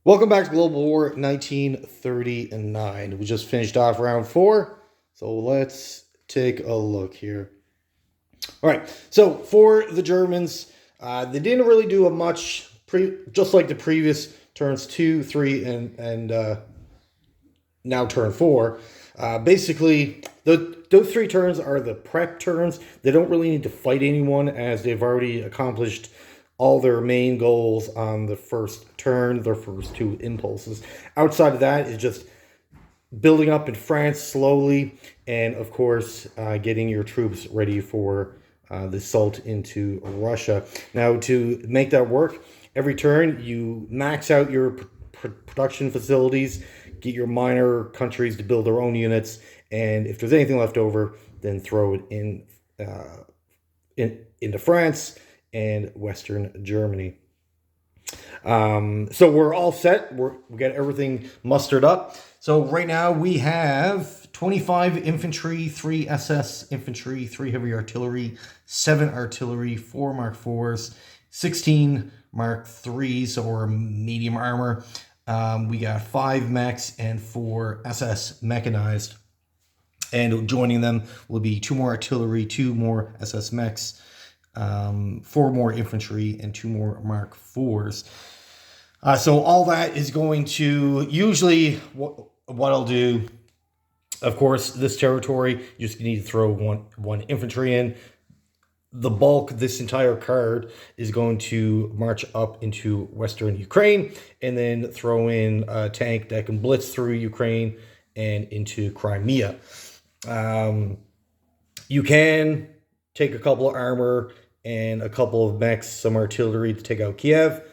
Welcome back to Global War 1939. We just finished off round four, so let's take a look here. All right, so for the Germans, they didn't really do a much, just like the previous turns two, three, and now turn four. Basically, those three turns are the prep turns. They don't really need to fight anyone as they've already accomplished all their main goals on the first turn, their first two impulses. Outside of that is just building up in France slowly, and of course, getting your troops ready for the assault into Russia. Now, to make that work, every turn you max out your production facilities, get your minor countries to build their own units, and if there's anything left over, then throw it into France and Western Germany. So we're all set. We got everything mustered up. So right now we have 25 infantry, 3 SS infantry, 3 heavy artillery, 7 artillery, 4 Mark IVs, 16 Mark IIIs or medium armor. We got 5 mechs and 4 SS mechanized. And joining them will be 2 more artillery, 2 more SS mechs, 4 more infantry, and 2 more Mark IVs. So all that is going to, usually what I'll do, of course, this territory, you just need to throw one infantry in. The bulk, this entire card, is going to march up into Western Ukraine and then throw in a tank that can blitz through Ukraine and into Crimea. You can take a couple of armor and a couple of mechs, some artillery to take out Kiev.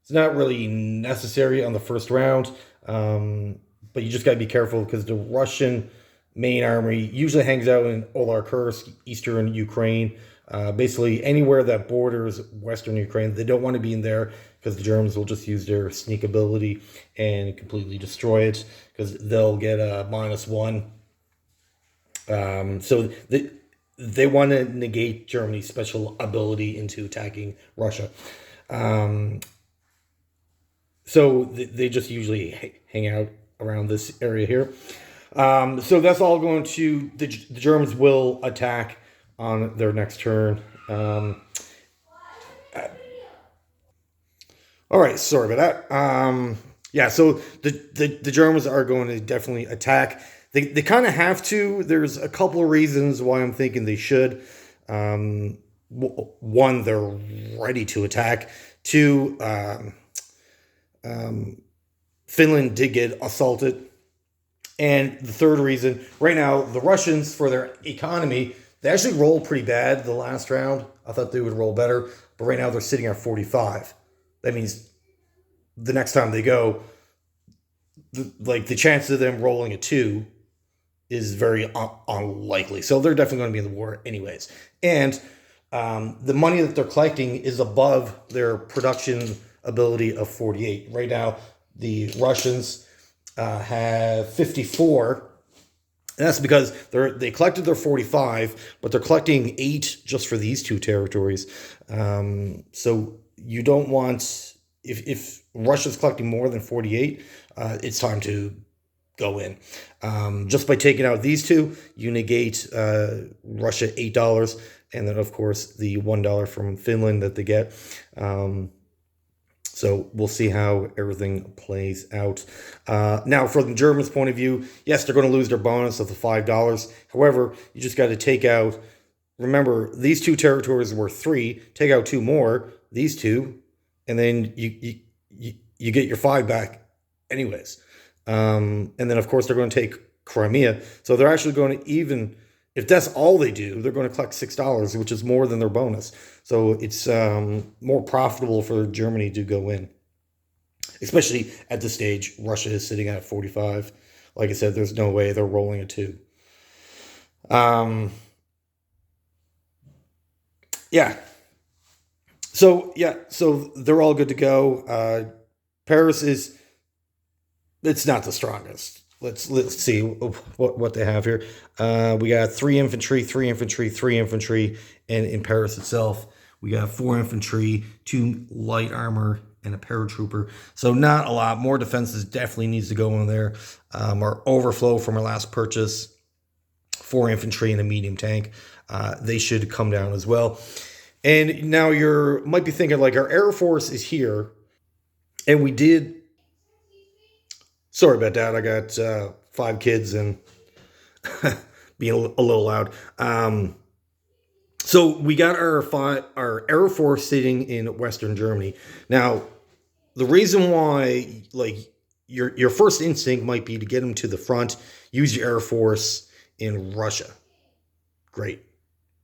It's not really necessary on the first round, but you just got to be careful because the Russian main army usually hangs out in Olar-Kursk, eastern Ukraine, basically anywhere that borders western Ukraine. They don't want to be in there because the Germans will just use their sneak ability and completely destroy it because they'll get a -1. So they want to negate Germany's special ability into attacking Russia. So they just usually hang out around this area here. So that's all going to, the Germans will attack on their next turn. All right, sorry about that. Yeah, so the Germans are going to definitely attack. They kind of have to. There's a couple of reasons why I'm thinking they should. One, they're ready to attack. Two, Finland did get assaulted. And the third reason, right now, the Russians, for their economy, they actually rolled pretty bad the last round. I thought they would roll better, but right now they're sitting at 45. That means the next time they go, the chance of them rolling a 2 is very unlikely. So they're definitely going to be in the war anyways. And the money that they're collecting is above their production ability of 48. Right now, the Russians have 54. And that's because they collected their 45, but they're collecting 8 just for these two territories. So you don't want, if Russia's collecting more than 48, it's time to go in. Just by taking out these two, you negate Russia $8, and then of course the $1 from Finland that they get. So we'll see how everything plays out. Now, from the Germans' point of view, yes, they're going to lose their bonus of the $5. However, you just got to take out, remember, these two territories were 3. Take out 2 more, these 2, and then you get your 5 back anyways. And then, of course, they're going to take Crimea. So they're actually going to even, if that's all they do, they're going to collect $6, which is more than their bonus. So it's more profitable for Germany to go in. Especially at this stage, Russia is sitting at 45. Like I said, there's no way they're rolling a 2. Yeah. So they're all good to go. Paris is, it's not the strongest. Let's see what they have here. We got 3 infantry, 3 infantry, 3 infantry, and in Paris itself, we got 4 infantry, 2 light armor, and a paratrooper. So not a lot. More defenses definitely needs to go in there. Our overflow from our last purchase, 4 infantry and a medium tank, they should come down as well. And now you might be thinking, like, our Air Force is here, and we did. Sorry about that. I got 5 kids and being a little loud. So we got our Air Force sitting in Western Germany. Now, the reason why, like, your first instinct might be to get them to the front, use your Air Force in Russia. Great.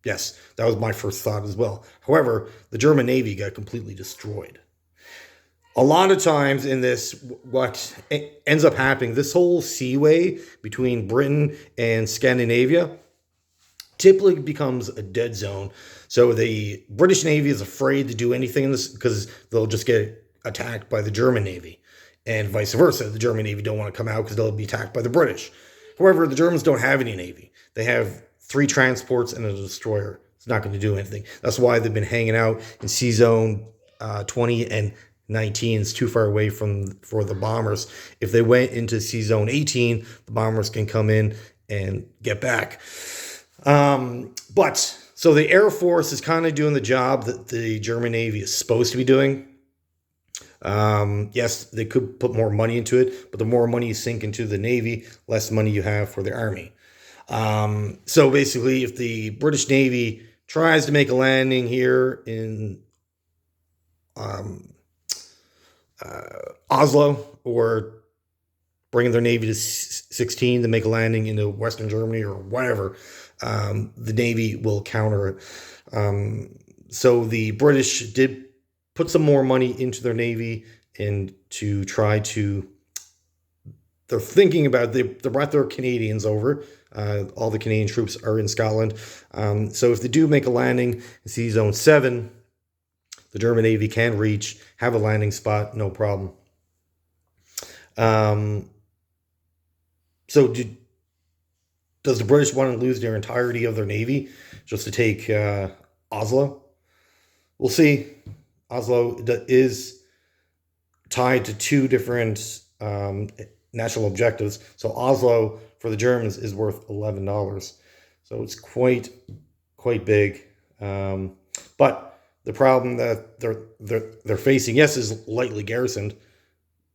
Yes, that was my first thought as well. However, the German Navy got completely destroyed. A lot of times in this, what ends up happening, this whole seaway between Britain and Scandinavia typically becomes a dead zone. So the British Navy is afraid to do anything in this because they'll just get attacked by the German Navy, and vice versa. The German Navy don't want to come out because they'll be attacked by the British. However, the Germans don't have any Navy. They have 3 transports and a destroyer. It's not going to do anything. That's why they've been hanging out in Sea Zone 20 and 19 is too far away for the bombers. If they went into Sea Zone 18, the bombers can come in and get back. But so the Air Force is kind of doing the job that the German Navy is supposed to be doing. Yes, they could put more money into it, but the more money you sink into the Navy, less money you have for the Army. So basically, if the British Navy tries to make a landing here in Oslo, or bringing their Navy to 16 to make a landing into Western Germany or whatever, the Navy will counter it. So the British did put some more money into their Navy and to try to, they're thinking about, they brought their Canadians over. All the Canadian troops are in Scotland. So if they do make a landing in Sea Zone 7, the German Navy can reach, have a landing spot, no problem. So does the British want to lose their entirety of their Navy just to take Oslo? We'll see. Oslo is tied to 2 different national objectives. So Oslo for the Germans is worth $11. So it's quite big. But the problem that they're facing, yes, is lightly garrisoned.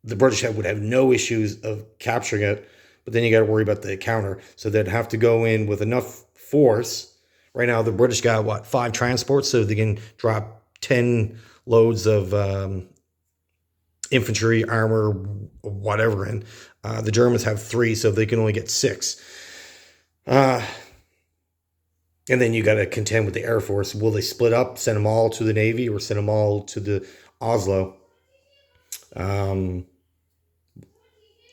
The British would have no issues of capturing it, but then you got to worry about the counter. So they'd have to go in with enough force. Right now, the British got 5 transports, so they can drop 10 loads of infantry, armor, whatever in. The Germans have 3, so they can only get 6. And then you got to contend with the Air Force. Will they split up, send them all to the Navy, or send them all to the Oslo?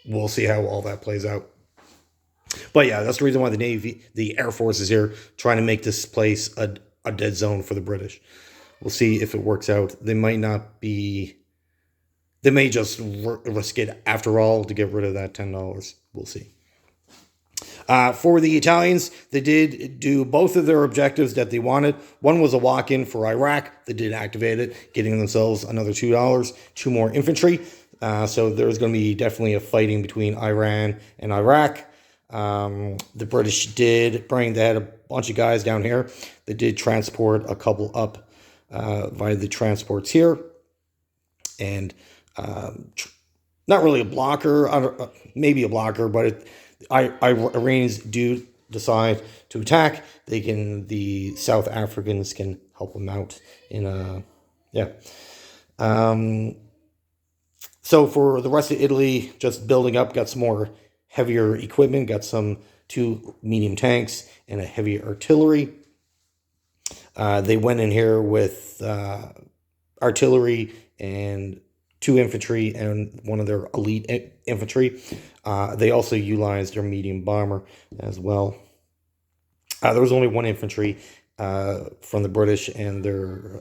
We'll see how all that plays out. But yeah, that's the reason why the Air Force is here, trying to make this place a dead zone for the British. We'll see if it works out. They might not be. They may just risk it after all to get rid of that $10. We'll see. For the Italians, they did do both of their objectives that they wanted. One was a walk-in for Iraq. They did activate it, getting themselves another $2, 2 more infantry. So there's going to be definitely a fighting between Iran and Iraq. The British did bring, they had a bunch of guys down here. They did transport a couple up via the transports here. And not really a blocker, maybe a blocker, but Iranians do decide to attack. The South Africans can help them out in so for the rest of Italy, just building up, got some more heavier equipment, got some 2 medium tanks and a heavy artillery. They went in here with artillery and 2 infantry and one of their elite infantry. They also utilized their medium bomber as well. There was only 1 infantry from the British and their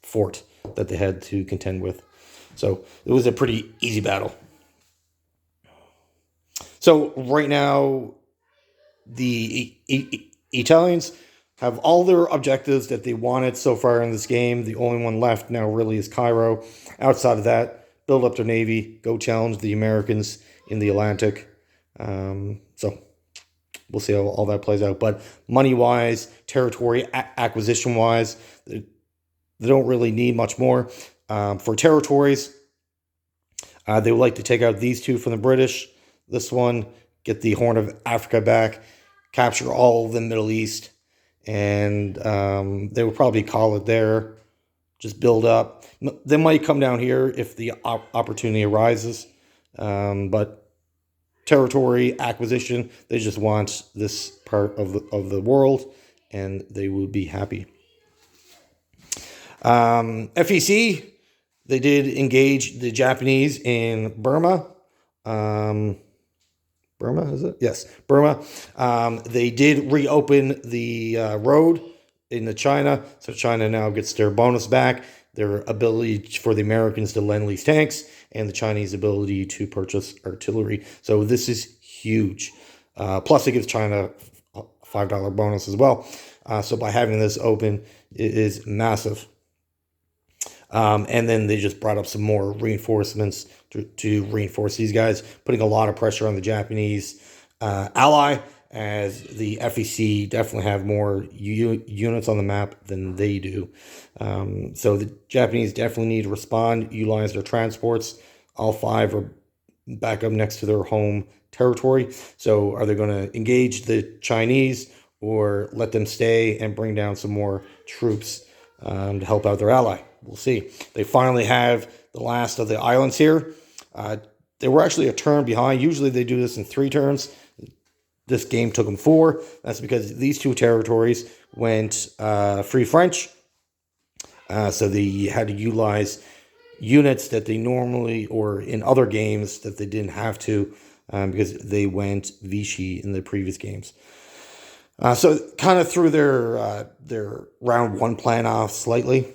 fort that they had to contend with. So it was a pretty easy battle. So right now, the Italians, have all their objectives that they wanted so far in this game. The only one left now really is Cairo. Outside of that, build up their navy, go challenge the Americans in the Atlantic. So we'll see how all that plays out. But money-wise, territory acquisition-wise, they don't really need much more. For territories, they would like to take out these two from the British. This one, get the Horn of Africa back, capture all of the Middle East, and they would probably call it there. Just build up. They might come down here if the opportunity arises, but territory acquisition, they just want this part of the world, and they would be happy. FEC, they did engage the Japanese in Burma. Burma, is it? Yes, Burma. They did reopen the road into China, so China now gets their bonus back, their ability for the Americans to lend lease tanks, and the Chinese ability to purchase artillery. So this is huge. Plus, it gives China a $5 bonus as well. So by having this open, it is massive. And then they just brought up some more reinforcements to reinforce these guys, putting a lot of pressure on the Japanese ally, as the FEC definitely have more units on the map than they do. So the Japanese definitely need to respond, utilize their transports. All 5 are back up next to their home territory. So are they going to engage the Chinese or let them stay and bring down some more troops to help out their ally? We'll see. They finally have the last of the islands here. They were actually a turn behind. Usually they do this in 3 turns. This game took them 4. That's because these 2 territories went Free French. So they had to utilize units that they normally, or in other games that they didn't have to, because they went Vichy in the previous games. So kind of threw their round 1 plan off slightly.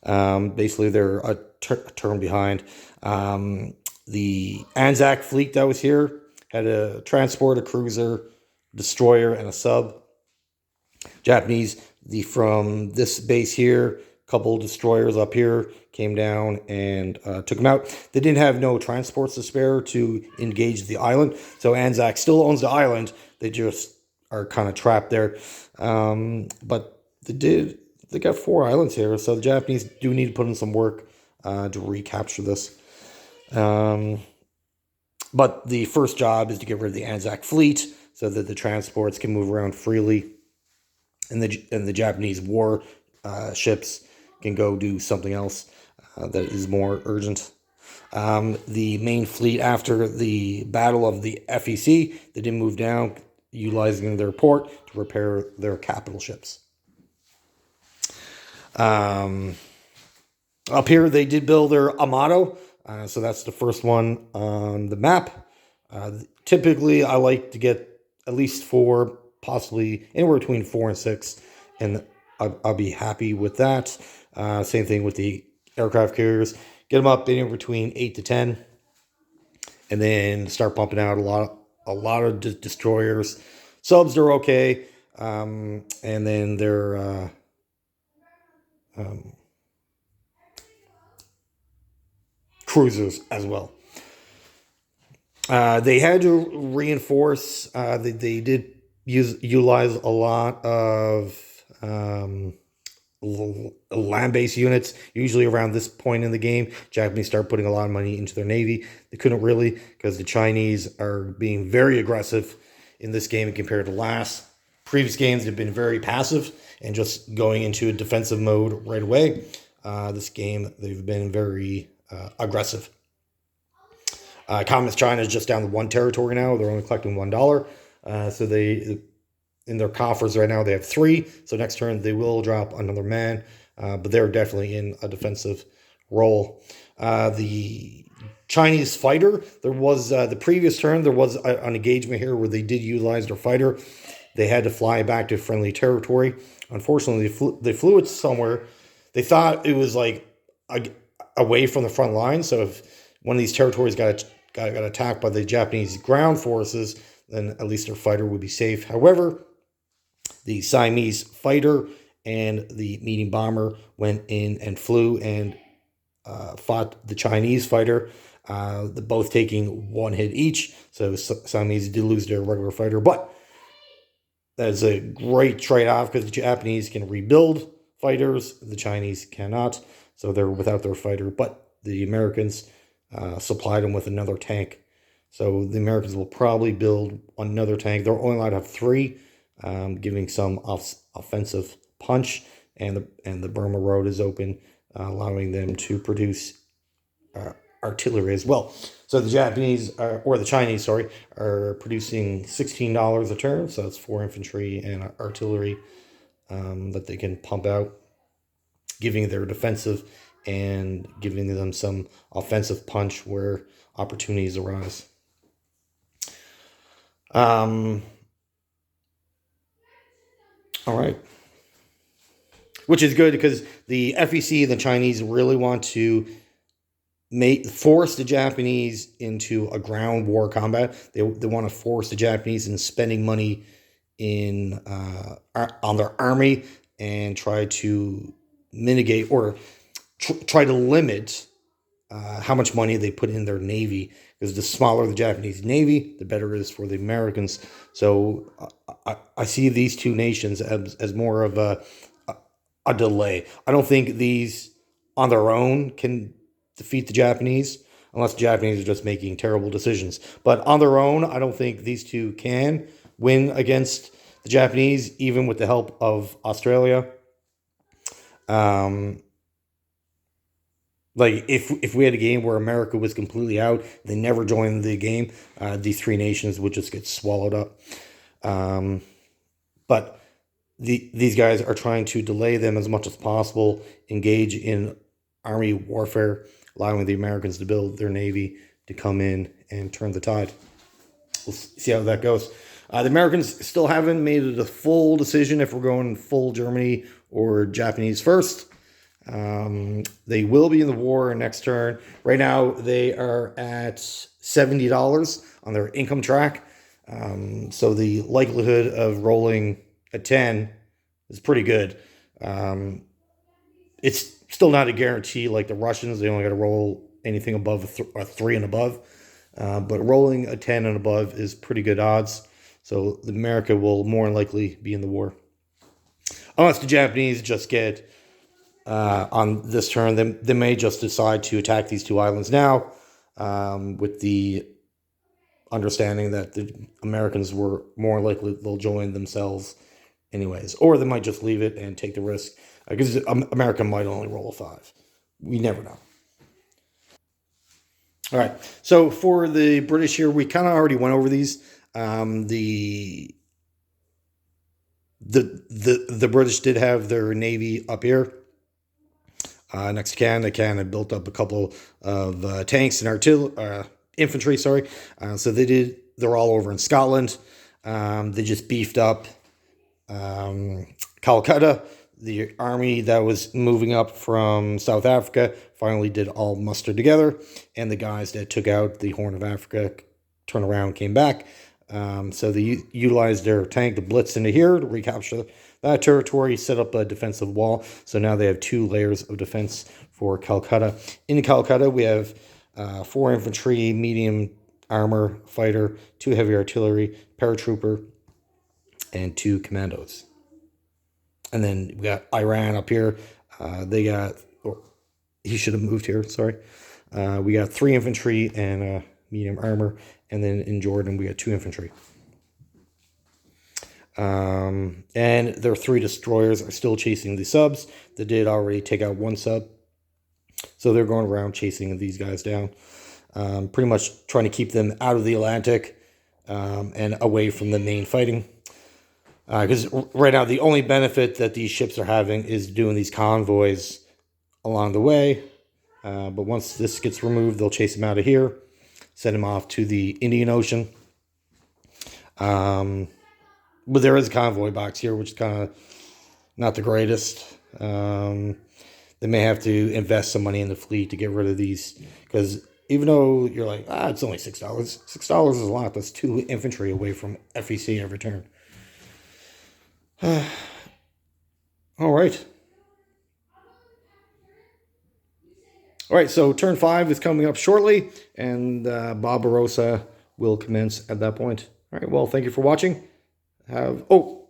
Basically, they're a turn behind. The Anzac fleet that was here had a transport, a cruiser, destroyer, and a sub. Japanese, from this base here, a couple destroyers up here came down and took them out. They didn't have no transports to spare to engage the island, so Anzac still owns the island. They just are kind of trapped there. But they got 4 islands here, so the Japanese do need to put in some work to recapture this. But the first job is to get rid of the Anzac fleet so that the transports can move around freely, and the Japanese war ships can go do something else that is more urgent. The main fleet, after the Battle of the FEC, they did move down, utilizing their port to repair their capital ships. Up here, they did build their Amato. So that's the first one on the map. Typically, I like to get at least 4, possibly anywhere between 4 and 6, and I'll be happy with that. Same thing with the aircraft carriers. Get them up anywhere between 8 to 10, and then start pumping out a lot of destroyers. Subs are okay, and then they're cruisers as well. They had to reinforce. They did utilize a lot of land-based units. Usually around this point in the game, Japanese start putting a lot of money into their navy. They couldn't really, because the Chinese are being very aggressive in this game compared to last. Previous games have been very passive and just going into a defensive mode right away. This game, they've been very aggressive. Communist China is just down to 1 territory now. They're only collecting $1. So they, in their coffers right now, they have 3. So next turn they will drop another man, but they're definitely in a defensive role. The Chinese fighter, there was the previous turn, there was an engagement here where they did utilize their fighter. They had to fly back to friendly territory. Unfortunately, they flew it somewhere. They thought it was like away from the front line. So if one of these territories got attacked by the Japanese ground forces, then at least their fighter would be safe. However, The Siamese fighter and the medium bomber went in and flew and fought the Chinese fighter, both taking one hit each. So Siamese did lose their regular fighter, but that is a great trade-off because the Japanese can rebuild fighters, the Chinese cannot. So they're without their fighter, but the Americans supplied them with another tank. So the Americans will probably build another tank. They're only allowed to have three, giving some offensive punch, and the Burma Road is open, allowing them to produce artillery as well. So the Japanese, or the Chinese, sorry, are producing $16 a turn. So it's 4 infantry and artillery that they can pump out, giving their defensive and giving them some offensive punch where opportunities arise. All right. Which is good because the FEC, the Chinese, really want to force the Japanese into a ground war combat. They want to force the Japanese in spending money in on their army and try to mitigate or try to limit how much money they put in their navy, because the smaller the Japanese navy, the better it is for the Americans. So I see these two nations as more of a delay. I don't think these on their own can defeat the Japanese, unless the Japanese are just making terrible decisions. But on their own, I don't think these two can win against the Japanese, even with the help of Australia. Like if we had a game where America was completely out, they never joined the game, these three nations would just get swallowed up. But these guys are trying to delay them as much as possible, engage in army warfare, allowing the Americans to build their navy to come in and turn the tide. We'll see how that goes. The Americans still haven't made it a full decision if we're going full Germany or Japanese first. They will be in the war next turn. Right now, they are at $70 on their income track. So the likelihood of rolling a 10 is pretty good. It's still not a guarantee like the Russians. They only got to roll anything above a 3 and above. But rolling a 10 and above is pretty good odds. So America will more than likely be in the war. Unless the Japanese just get on this turn, they may just decide to attack these two islands now, with the understanding that the Americans were more likely they'll join themselves anyways. Or they might just leave it and take the risk, because America might only roll a 5. We never know. All right. So for the British here, we kind of already went over these. The British did have their navy up here. Next to Canada. Canada built up a couple of tanks and artillery, infantry. Sorry. So they're all over in Scotland. They just beefed up Calcutta. The army that was moving up from South Africa finally did all muster together, and the guys that took out the Horn of Africa turned around, came back. So they utilized their tank to blitz into here to recapture that territory, set up a defensive wall. So now they have 2 layers of defense for Calcutta. In Calcutta, we have 4 infantry, medium armor fighter, 2 heavy artillery, paratrooper, and 2 commandos. And then we got Iran up here. They got, he should have moved here, sorry. We got 3 infantry and medium armor. And then in Jordan, we got 2 infantry. And their 3 destroyers are still chasing the subs. They did already take out 1 sub. So they're going around chasing these guys down. Pretty much trying to keep them out of the Atlantic and away from the main fighting. Because right now, the only benefit that these ships are having is doing these convoys along the way. But once this gets removed, they'll chase them out of here, send them off to the Indian Ocean. But there is a convoy box here, which is kind of not the greatest. They may have to invest some money in the fleet to get rid of these, because even though you're like, it's only $6. $6 is a lot. That's 2 infantry away from FEC every turn. All right. All right, so turn 5 is coming up shortly, and Barbarossa will commence at that point. All right, well, thank you for watching. One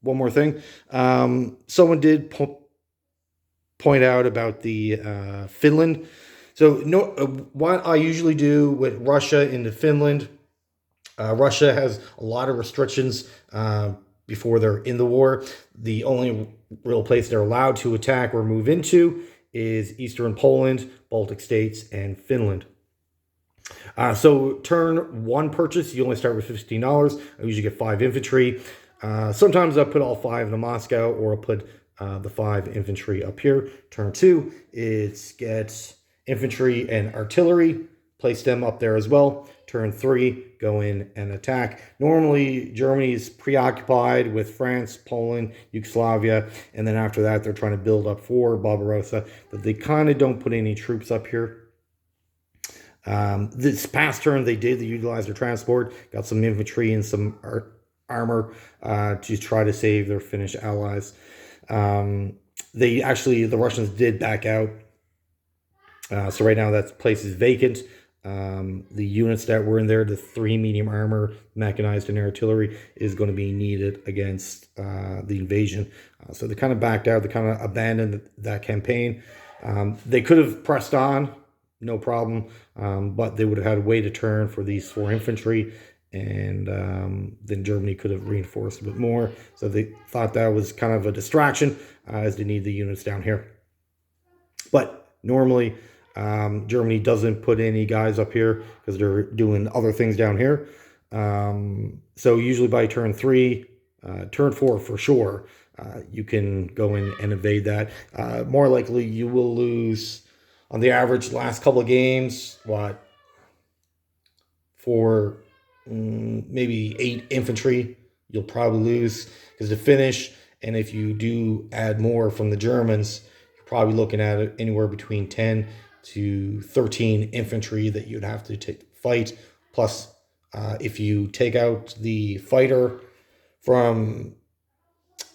more thing. Someone did point out about the Finland. So what I usually do with Russia into Finland, Russia has a lot of restrictions before they're in the war. The only real place they're allowed to attack or move into is Eastern Poland, Baltic states, and Finland. So turn 1 purchase, you only start with $15. I usually get 5 infantry. Sometimes I'll put all 5 into Moscow, or I'll put the 5 infantry up here. Turn 2, it's get infantry and artillery, place them up there as well. Turn 3, go in and attack. Normally, Germany is preoccupied with France, Poland, Yugoslavia, and then after that, they're trying to build up for Barbarossa, but they kind of don't put any troops up here. This past turn, they utilize their transport, got some infantry and some armor to try to save their Finnish allies. The Russians did back out. So right now that place is vacant. The units that were in there, the 3 medium armor, mechanized and artillery, is going to be needed against the invasion. So they kind of backed out. They kind of abandoned that campaign. They could have pressed on, no problem, but they would have had a way to turn for these 4 infantry, and then Germany could have reinforced a bit more. So they thought that was kind of a distraction, as they need the units down here. But normally, Germany doesn't put any guys up here because they're doing other things down here. So usually by turn 3, turn 4 for sure, you can go in and invade that. More likely you will lose, on the average, last couple of games, for maybe 8 infantry, you'll probably lose, because the Finnish, and if you do add more from the Germans, you're probably looking at it anywhere between 10 to 13 infantry that you'd have to fight. Plus, if you take out the fighter from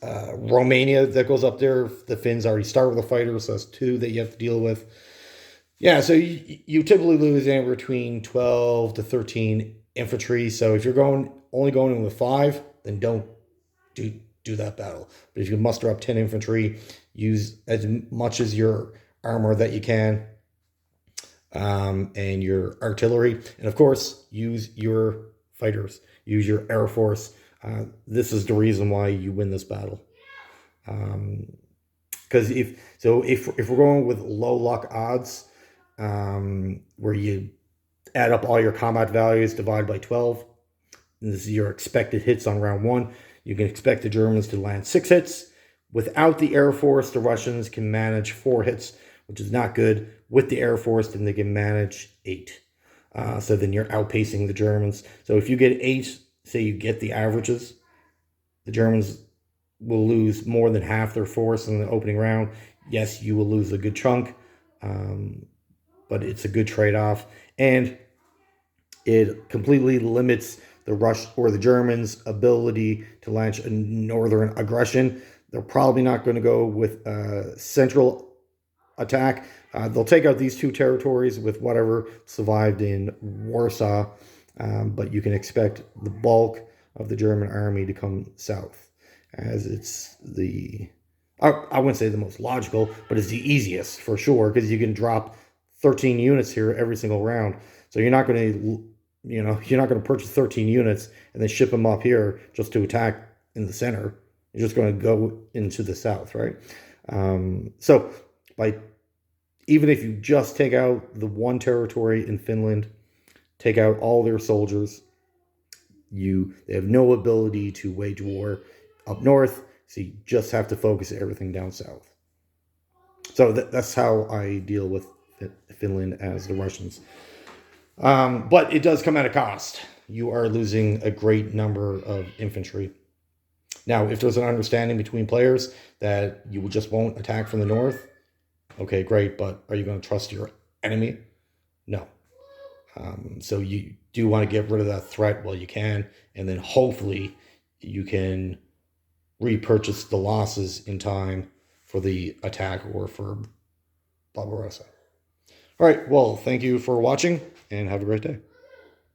Romania that goes up there, the Finns already start with a fighter, so that's 2 that you have to deal with. Yeah, so you typically lose anywhere between 12 to 13 infantry. So if you're only going in with 5, then don't do that battle. But if you muster up 10 infantry, use as much as your armor that you can, and your artillery, and of course use your fighters, use your air force. This is the reason why you win this battle. Because if we're going with low luck odds, where you add up all your combat values, divide by 12, and this is your expected hits on round 1, you can expect the Germans to land 6 hits. Without the air force, the Russians can manage 4 hits, which is not good. With the air force, then they can manage 8. So then you're outpacing the Germans. So if you get 8, say you get the averages, the Germans will lose more than half their force in the opening round. Yes, you will lose a good chunk, but it's a good trade-off, and it completely limits the the Germans' ability to launch a northern aggression. They're probably not going to go with a central attack. They'll take out these 2 territories with whatever survived in Warsaw, but you can expect the bulk of the German army to come south, as it's I wouldn't say the most logical, but it's the easiest for sure, because you can drop 13 units here every single round. So you're not going to purchase 13 units and then ship them up here just to attack in the center. You're just going to go into the south, right? So even if you just take out the 1 territory in Finland, take out all their soldiers, they have no ability to wage war up north, so you just have to focus everything down south. So that's how I deal with Finland as the Russians. But it does come at a cost. You are losing a great number of infantry. Now, if there's an understanding between players that you just won't attack from the north, okay, great, but are you going to trust your enemy? No. So you do want to get rid of that threat while you can, and then hopefully you can repurchase the losses in time for the attack or for Barbarossa. All right, well, thank you for watching, and have a great day.